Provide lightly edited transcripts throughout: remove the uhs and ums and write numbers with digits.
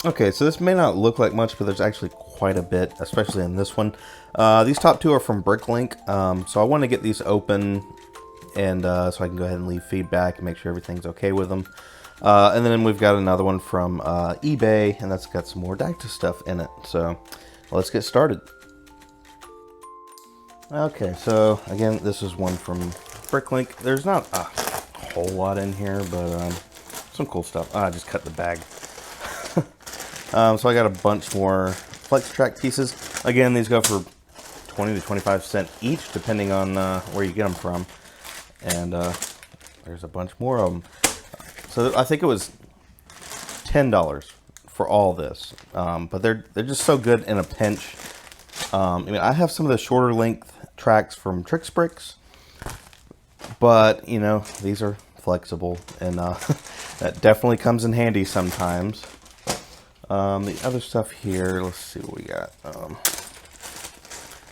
Okay, so this may not look like much, but there's actually quite a bit, especially in this one. These top two are from Bricklink, so I want to get these open, and so I can go ahead and leave feedback and make sure everything's okay with them. And then we've got another one from eBay, and that's got some more DACTA stuff in it. So let's get started. Okay, so again, this is one from Bricklink. There's not a whole lot in here, but some cool stuff. I just cut the bag. So I got a bunch more flex track pieces. Again, these go for 20 to 25 cents each, depending on where you get them from. And there's a bunch more of them. So I think it was $10 for all this. But they're just so good in a pinch. I mean, I have some of the shorter length tracks from Tricks Bricks, but you know, these are flexible, and that definitely comes in handy sometimes. The other stuff here, let's see what we got.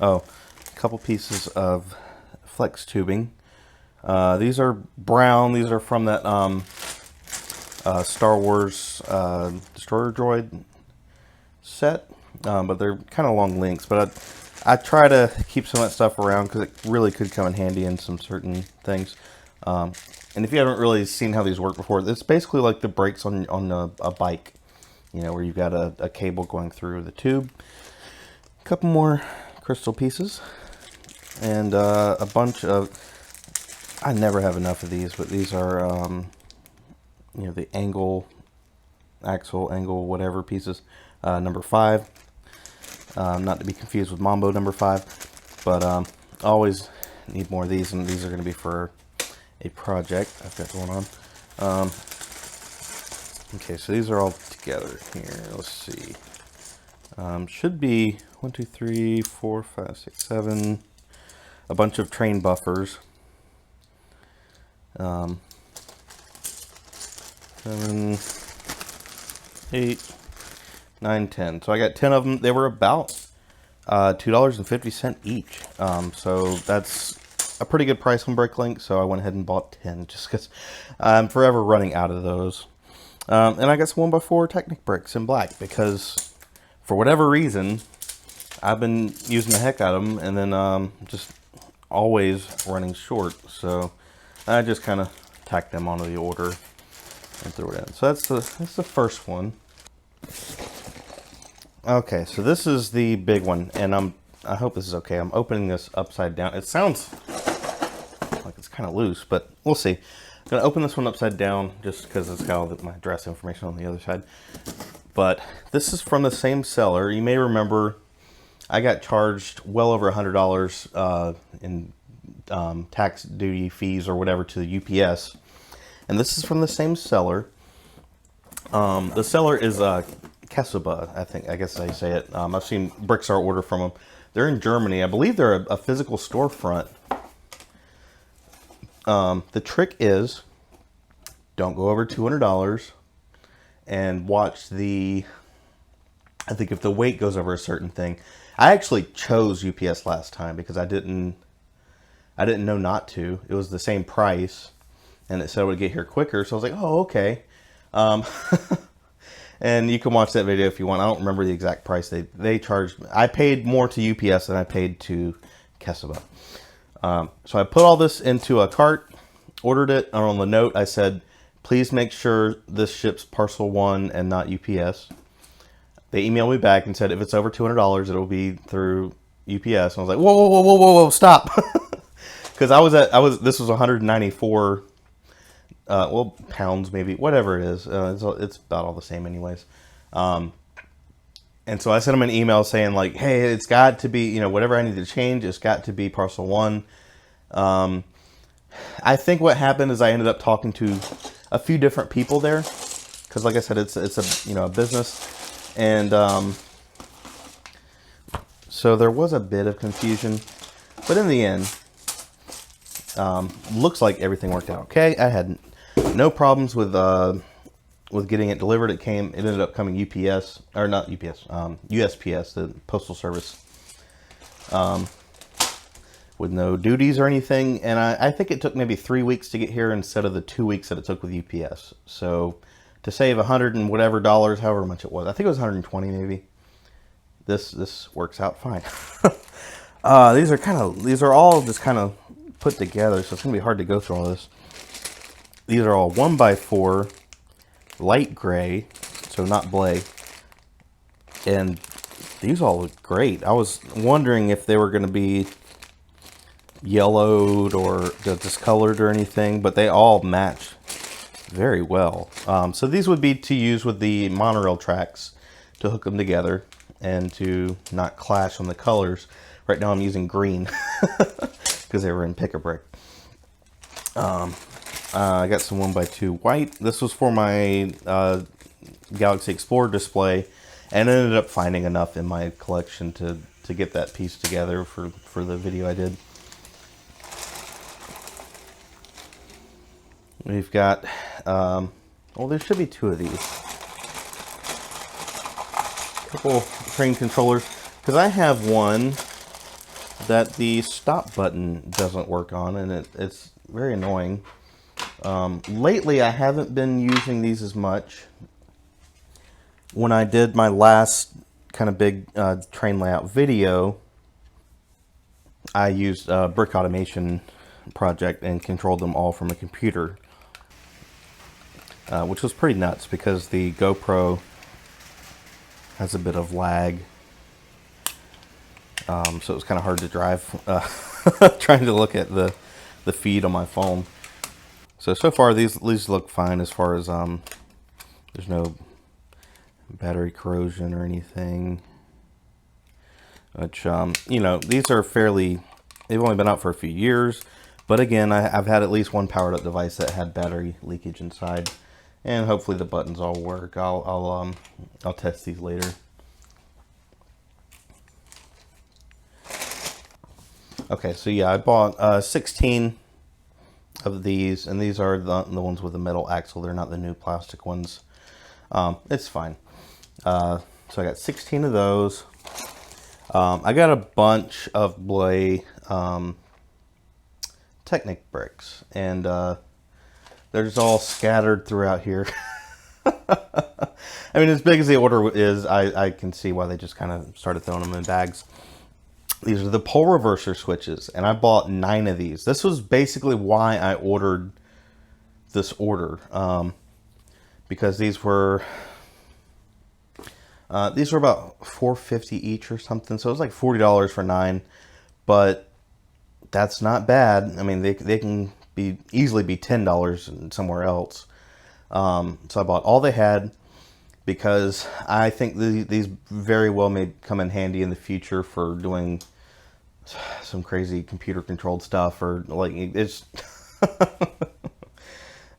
Oh, a couple pieces of flex tubing. These are brown. These are from that Star Wars Destroyer Droid set, but they're kind of long links. But I try to keep some of that stuff around because it really could come in handy in some certain things. And if you haven't really seen how these work before, it's basically like the brakes on a bike. You know, where you've got a cable going through the tube. A couple more crystal pieces. And a bunch of... I never have enough of these, but these are, you know, the axle angle, whatever pieces. Number 5. Not to be confused with Mambo number 5. But I always need more of these, and these are going to be for a project I've got going on. Okay, so these are all together here. Let's see. Should be 1, 2, 3, 4, 5, 6, 7. A bunch of train buffers. 7, 8, 9, 10. So I got 10 of them. They were about $2.50 each. So that's a pretty good price on Bricklink. So I went ahead and bought 10 just because I'm forever running out of those. And I got some 1x4 Technic bricks in black because, for whatever reason, I've been using the heck out of them, and then just always running short. So I just kind of tacked them onto the order and threw it in. So that's the first one. Okay, so this is the big one, and I hope this is okay. I'm opening this upside down. It sounds like it's kind of loose, but we'll see. I'm going to open this one upside down just because it's got all my address information on the other side. But this is from the same seller. You may remember I got charged well over $100 in tax, duty, fees, or whatever to the UPS. And this is from the same seller. The seller is Kiseba, I guess I say it. I've seen Brickstar order from them. They're in Germany. I believe they're a physical storefront. The trick is, don't go over $200 and watch I think if the weight goes over a certain thing. I actually chose UPS last time because I didn't know not to. It was the same price and it said it would get here quicker. So I was like, oh, okay. And you can watch that video if you want. I don't remember the exact price they charged. I paid more to UPS than I paid to Kiseba. So I put all this into a cart, ordered it, and on the note I said, please make sure this ships parcel 1 and not UPS. They emailed me back and said if it's over $200, it'll be through UPS. And I was like, whoa, stop. Because this was 194, well, pounds maybe, whatever it is. It's about all the same anyways. And so I sent them an email saying like, hey, it's got to be, you know, whatever I need to change, it's got to be parcel 1. I think what happened is I ended up talking to a few different people there. Because like I said, it's a, you know, a business. And so there was a bit of confusion. But in the end, looks like everything worked out okay. I had no problems with getting it delivered. It ended up coming UPS, or not UPS, USPS, the Postal Service, with no duties or anything. And I think it took maybe 3 weeks to get here instead of the 2 weeks that it took with UPS. So to save $100 and whatever dollars, however much it was. I think it was 120 maybe. This works out fine. These are all just kind of put together, so it's gonna be hard to go through all this. These are all 1x4 light gray, so not blay, and these all look great. I was wondering if they were going to be yellowed or discolored or anything, but they all match very well. So these would be to use with the monorail tracks to hook them together and to not clash on the colors. Right now I'm using green because they were in Pick-a-Brick. I got some 1x2 white. This was for my Galaxy Explorer display, and I ended up finding enough in my collection to get that piece together for the video I did. We've got, well, there should be 2 of these. A couple train controllers, because I have one that the stop button doesn't work on, and it's very annoying. Lately, I haven't been using these as much. When I did my last kind of big train layout video, I used a brick automation project and controlled them all from a computer, which was pretty nuts because the GoPro has a bit of lag, so it was kind of hard to drive trying to look at the feed on my phone. So far these look fine as far as there's no battery corrosion or anything, which you know, these are fairly, they've only been out for a few years, but again, I've had at least one powered up device that had battery leakage inside, and hopefully the buttons all work. I'll test these later. Okay, so yeah, I bought 16 of these, and these are the ones with the metal axle. They're not the new plastic ones. It's fine. So I got 16 of those. I got a bunch of blay Technic bricks, and they're just all scattered throughout here. I mean, as big as the order is, I can see why they just kind of started throwing them in bags. These are the pole reverser switches, and I bought 9 of these. This was basically why I ordered this order, because these were about $4.50 each or something, so it was like $40 for 9, but that's not bad. I mean, they can easily be $10 somewhere else. So I bought all they had, because I think these very well may come in handy in the future for doing some crazy computer controlled stuff, or like it's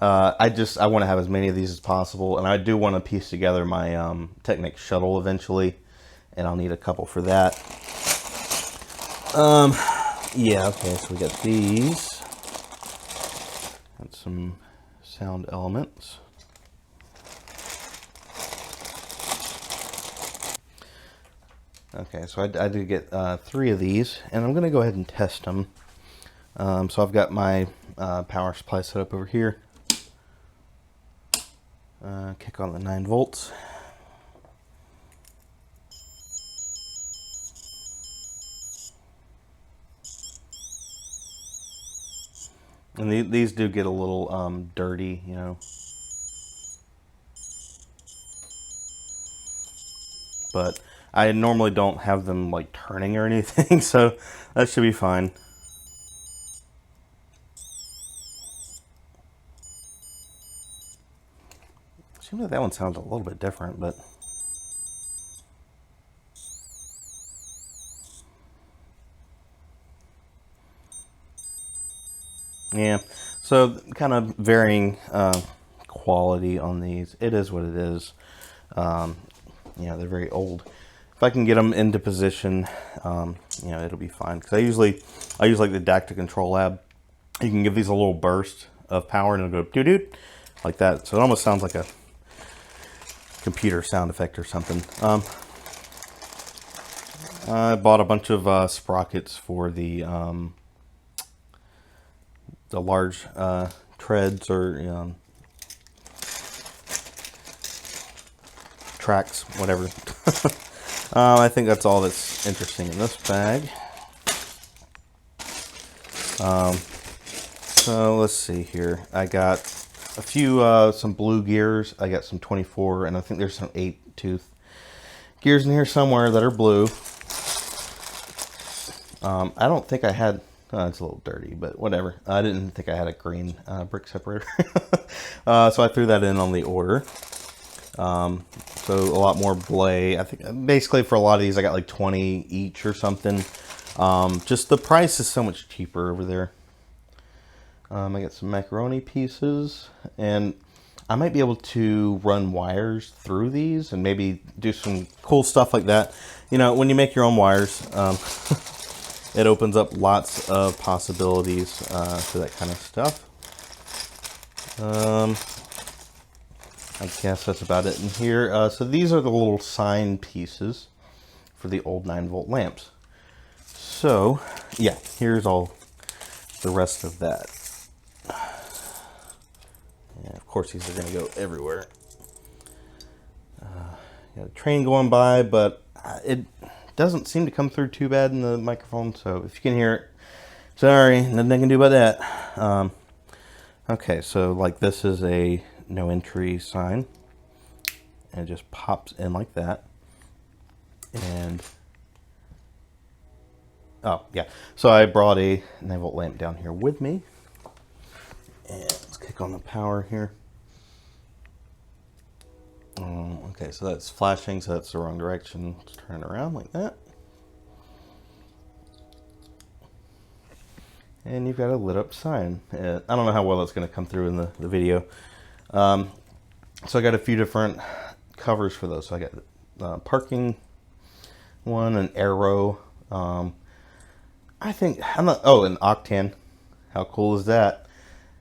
I want to have as many of these as possible, and I do want to piece together my Technic shuttle eventually, and I'll need a couple for that. Yeah, okay, so we got these. Got some sound elements. Okay, so I did get 3 of these, and I'm going to go ahead and test them. So I've got my power supply set up over here. Kick on the 9 volts. And these do get a little dirty, you know. But I normally don't have them like turning or anything, so that should be fine. Seems like that one sounds a little bit different, but yeah. So kind of varying quality on these. It is what it is. You know, they're very old. If I can get them into position, you know, it'll be fine. Because I use like the DACTA Control Lab. You can give these a little burst of power, and it'll go doo-doo like that. So it almost sounds like a computer sound effect or something. I bought a bunch of sprockets for the large treads, or tracks, whatever. I think that's all that's interesting in this bag. So let's see here. I got a few, some blue gears. I got some 24, and I think there's some 8-tooth gears in here somewhere that are blue. I don't think I had, it's a little dirty, but whatever. I didn't think I had a green brick separator. So I threw that in on the order. So a lot more blade. I think basically for a lot of these I got like 20 each or something. Just the price is so much cheaper over there. I got some macaroni pieces, and I might be able to run wires through these and maybe do some cool stuff like that. You know, when you make your own wires, it opens up lots of possibilities for that kind of stuff. I guess that's about it in here. So these are the little sign pieces for the old 9-volt lamps. So, yeah, here's all the rest of that. And of course, these are going to go everywhere. Got a train going by, but it doesn't seem to come through too bad in the microphone. So if you can hear it, sorry, nothing I can do about that. Okay, so like this is a no entry sign, and it just pops in like that. And oh yeah, so I brought a 9-volt lamp down here with me, and let's kick on the power here. Okay, so that's flashing, so that's the wrong direction. Let's turn it around like that. And you've got a lit up sign. I don't know how well that's going to come through in the video. So I got a few different covers for those. So I got parking one, an arrow. I think, I'm not, oh, an octane. How cool is that?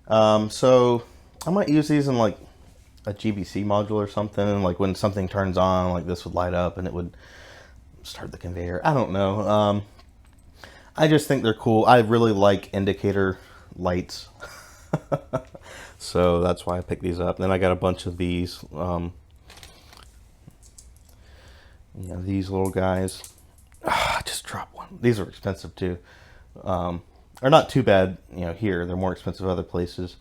So I might use these in like a GBC module or something. And like when something turns on, like this would light up and it would start the conveyor. I don't know. I just think they're cool. I really like indicator lights. So that's why I picked these up. Then I got a bunch of these, you know, these little guys. I just dropped one. These are expensive too. Are not too bad, you know, here. They're more expensive other places.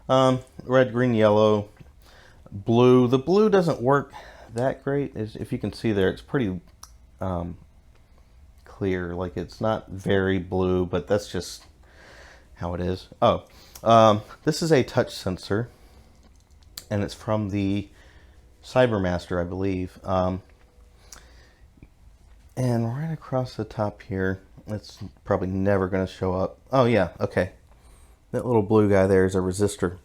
Red, green, yellow, blue. The blue doesn't work that great. If you can see there, it's pretty clear. Like it's not very blue, but that's just how it is. Oh, this is a touch sensor, and it's from the Cybermaster, I believe. And right across the top here, it's probably never going to show up. Oh yeah, okay. That little blue guy there is a resistor.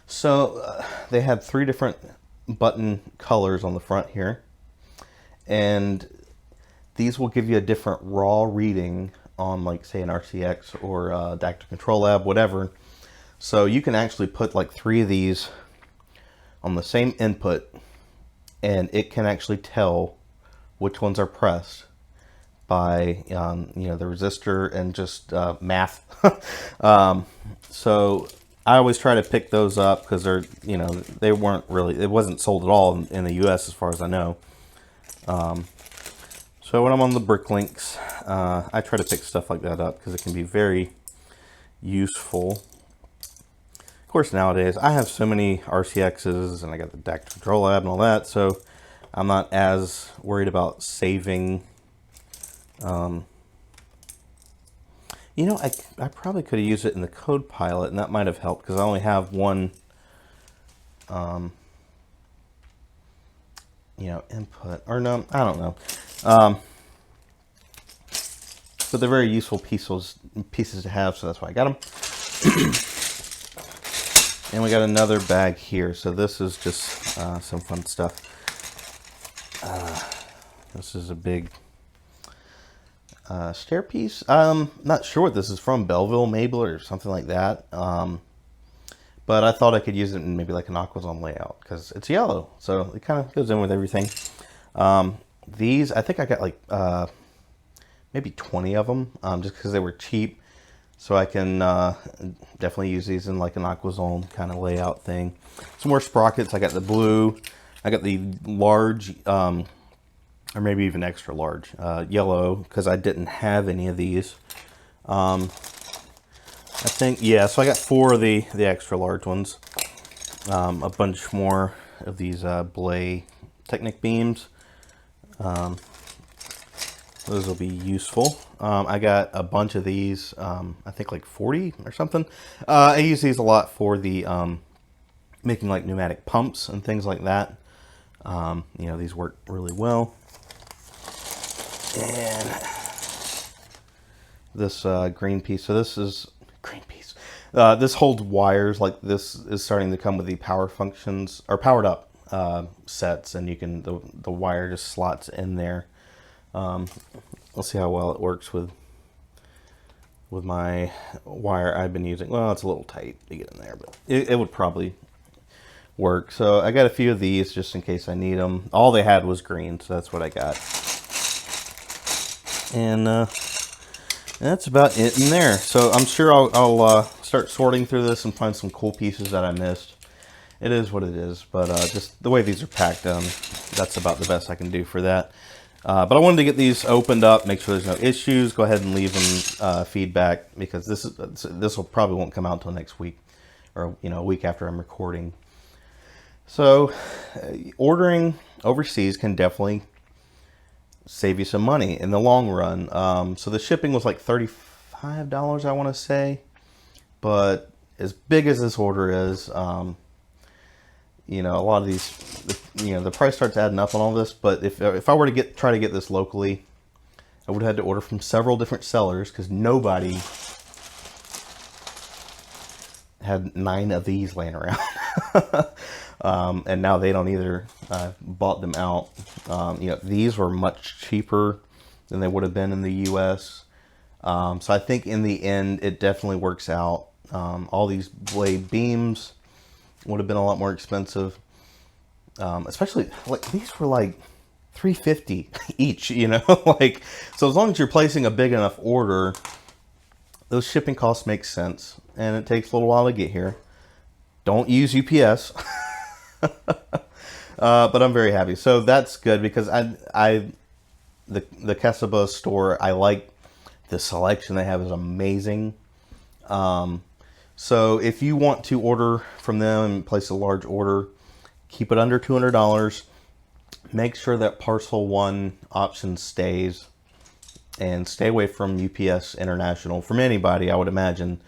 So they had 3 different button colors on the front here, and these will give you a different raw reading on, like, say, an RCX or DACTA Control Lab, whatever. So you can actually put like 3 of these on the same input, and it can actually tell which ones are pressed by you know, the resistor and just math. So I always try to pick those up because they're, you know, they weren't really, it wasn't sold at all in the US as far as I know. So when I'm on the Bricklinks, I try to pick stuff like that up because it can be very useful. Of course, nowadays I have so many RCXs and I got the DACTA Control Lab and all that, so I'm not as worried about saving. You know, I probably could have used it in the Code Pilot, and that might have helped because I only have one, you know, input. Or no, I don't know. But they're very useful pieces to have, so that's why I got them. And we got another bag here. So this is just some fun stuff. This is a big stair piece. Not sure what this is from, Belleville maybe, or something like that. But I thought I could use it in maybe like an Aquazone layout because it's yellow, so it kind of goes in with everything. These, I think I got like maybe 20 of them, just because they were cheap. So I can definitely use these in like an Aquazone kind of layout thing. Some more sprockets. I got the blue, I got the large, or maybe even extra large, yellow, because I didn't have any of these. I think, yeah, so I got 4 of the extra large ones. A bunch more of these Belay Technic beams. Those will be useful. I got a bunch of these, I think like 40 or something. I use these a lot for the making like pneumatic pumps and things like that. You know, these work really well. And this green piece, so this is green piece. This holds wires. Like this is starting to come with the power functions or powered up sets, and you can the wire just slots in there. Let's see how well it works with my wire I've been using. Well, it's a little tight to get in there, but it would probably work. So I got a few of these just in case I need them. All they had was green, so that's what I got. And that's about it in there. So I'm sure I'll start sorting through this and find some cool pieces that I missed. It is what it is, but just the way these are packed, that's about the best I can do for that. But I wanted to get these opened up, make sure there's no issues. Go ahead and leave them feedback, because this will probably won't come out until next week, or a week after I'm recording. So ordering overseas can definitely save you some money in the long run. So the shipping was like $35, I want to say, but as big as this order is, a lot of these, the price starts adding up on all this. But if I were to try to get this locally, I would have had to order from several different sellers, because nobody had 9 of these laying around. And now they don't either. Bought them out. These were much cheaper than they would have been in the US. So I think in the end, it definitely works out. All these blade beams would have been a lot more expensive. Especially, like, these were like $350 each, so as long as you're placing a big enough order, those shipping costs make sense, and it takes a little while to get here. Don't use UPS. But I'm very happy. So that's good, because the Kiseba store, I like the selection they have is amazing. So if you want to order from them and place a large order, keep it under $200. Make sure that parcel 1 option stays, and stay away from UPS International from anybody, I would imagine.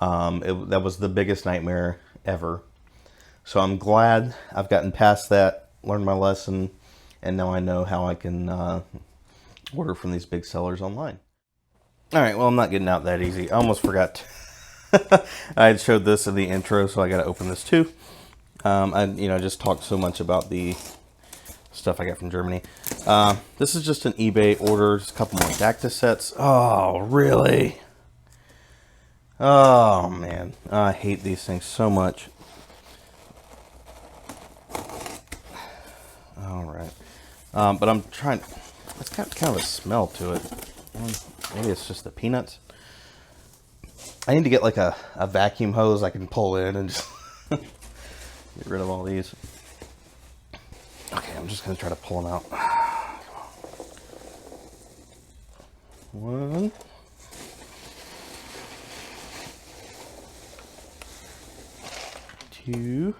That was the biggest nightmare ever. So I'm glad I've gotten past that, learned my lesson, and now I know how I can order from these big sellers online. All right, well, I'm not getting out that easy. I almost forgot. I had showed this in the intro, so I got to open this too. I just talked so much about the stuff I got from Germany. This is just an eBay order. Just a couple more DACTA sets. Oh, really? Oh, man. I hate these things so much. All right. But I'm trying... It's got kind of a smell to it. Maybe it's just the peanuts. I need to get like a vacuum hose I can pull in and just get rid of all these. Okay, I'm just going to try to pull them out. One. Two.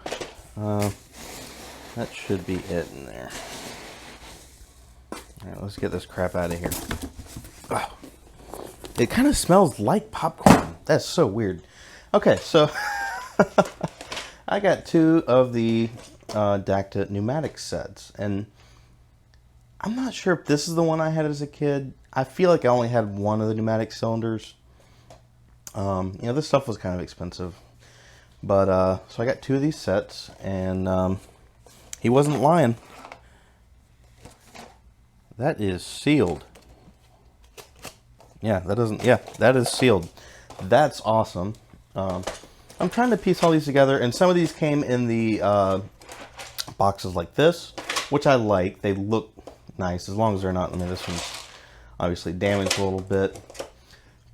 That should be it in there. Alright, let's get this crap out of here. Oh, it kind of smells like popcorn. That's so weird. Okay, so I got 2 of the DACTA pneumatic sets, and I'm not sure if this is the one I had as a kid. I feel like I only had one of the pneumatic cylinders. This stuff was kind of expensive, but so I got 2 of these sets, and he wasn't lying. That is sealed. Yeah, that is sealed. That's awesome. I'm trying to piece all these together, and some of these came in the boxes like this, which I like. They look nice, as long as they're not, this one's obviously damaged a little bit.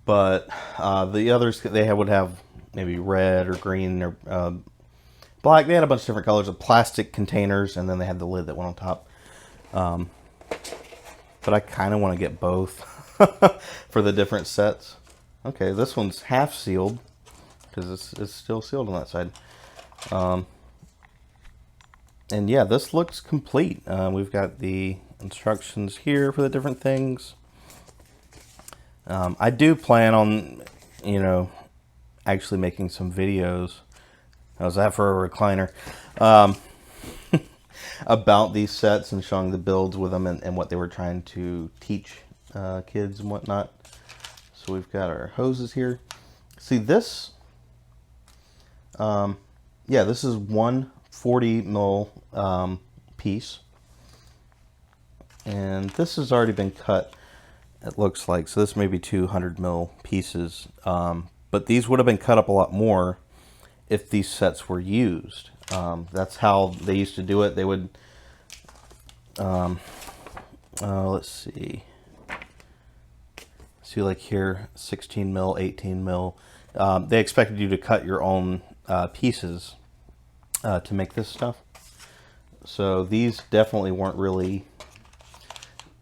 But the others, would have maybe red or green or black. They had a bunch of different colors of plastic containers, and then they had the lid that went on top. But I kind of want to get both for the different sets. Okay, this one's half sealed because it's still sealed on that side. And yeah, this looks complete. We've got the instructions here for the different things. I do plan on, you know, actually making some videos. How's that for a recliner? About these sets and showing the builds with them and what they were trying to teach kids and whatnot. So we've got our hoses here. See this? Yeah, this is one 40 mil piece, and this has already been cut, it looks like. So this may be 200 mil pieces, but these would have been cut up a lot more if these sets were used. That's how they used to do it. They would let's see like here, 16 mil, 18 mil. They expected you to cut your own pieces to make this stuff. So these definitely weren't really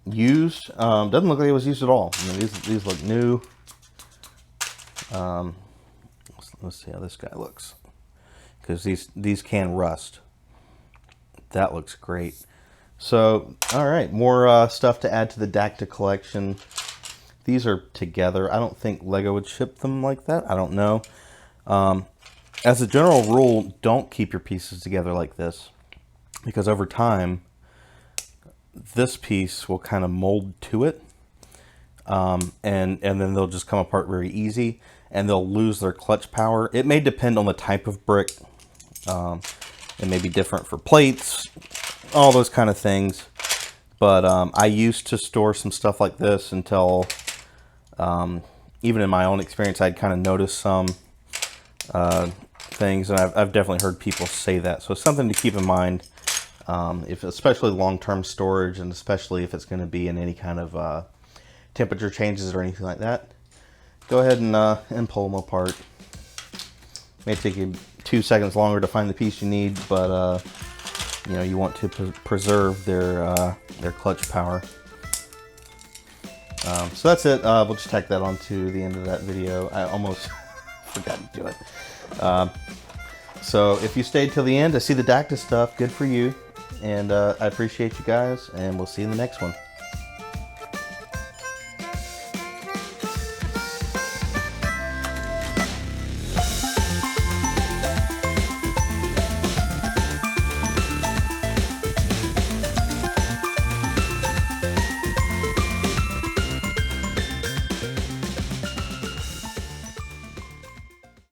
used. Doesn't look like it was used at all. I mean, these look new. Let's see how this guy looks, because these can rust. That looks great. So, all right, more stuff to add to the DACTA collection. These are together. I don't think Lego would ship them like that. I don't know. As a general rule, don't keep your pieces together like this, because over time, this piece will kind of mold to it, and then they'll just come apart very easy, and they'll lose their clutch power. It may depend on the type of brick. It may be different for plates, all those kind of things. But I used to store some stuff like this until, even in my own experience, I'd kind of noticed some things, and I've definitely heard people say that. So something to keep in mind, especially long-term storage, and especially if it's going to be in any kind of temperature changes or anything like that. Go ahead and pull them apart. May take you 2 seconds longer to find the piece you need, but you know, you want to preserve their clutch power. So that's it. We'll just tack that onto the end of that video. I almost forgot to do it. So if you stayed till the end, I see the DACTA stuff. Good for you. And I appreciate you guys, and we'll see you in the next one.